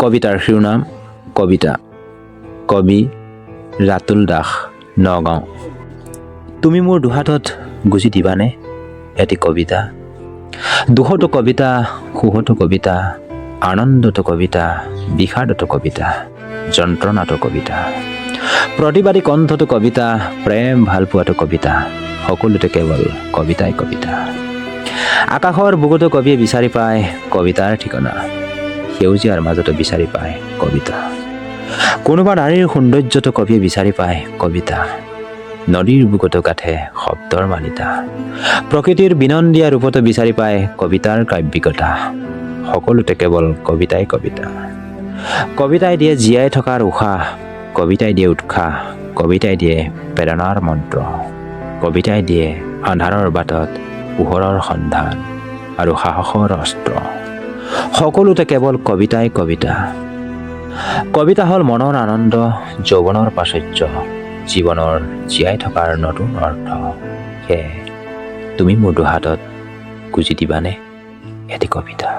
কবিতাৰ শিৰোনাম কবিতা। কবি ৰাতুল দাস, নগাঁও। তুমি মোৰ দুহাতত গুজি দিবানে এটি কবিতা? দুখতো কবিতা, সুখতো কবিতা, আনন্দতো কবিতা, বিষাদতো কবিতা, যন্ত্ৰণাতো কবিতা, প্ৰতিবাদী কণ্ঠতো কবিতা, প্ৰেম ভালপোৱাতো কবিতা, সকলোতে কেৱল কবিতাই কবিতা। আকাশৰ বুকুতো কবিয়ে বিচাৰি পায় কবিতাৰ ঠিকনা, সেউজীয়াৰ মাজতো বিচাৰি পায় কবিতা। কোনোবা নাৰীৰ সৌন্দৰ্যতো কবিয়ে বিচাৰি পায় কবিতা, নদীৰ বুকুতো গাঠে শব্দৰ মালিতা, প্ৰকৃতিৰ বিনন্দীয়া ৰূপতো বিচাৰি পায় কবিতাৰ কাব্যিকতা, সকলোতে কেৱল কবিতাই কবিতা। কবিতাই দিয়ে জীয়াই থকাৰ উশাহ, কবিতাই দিয়ে উৎসাহ, কবিতাই দিয়ে প্ৰেৰণাৰ মন্ত্ৰ, কবিতাই দিয়ে আন্ধাৰৰ বাটত পোহৰৰ সন্ধান আৰু সাহসৰ অস্ত্ৰ, সকলোতে কেৱল কবিতাই কবিতা। কবিতা হ'ল মনৰ আনন্দ, যৌৱনৰ প্ৰাচুৰ্য, জীৱনৰ জীয়াই থকাৰ নতুন অৰ্থ। সেয়ে তুমি মোৰ দুহাতত গুজি দিবানে এটি কবিতা?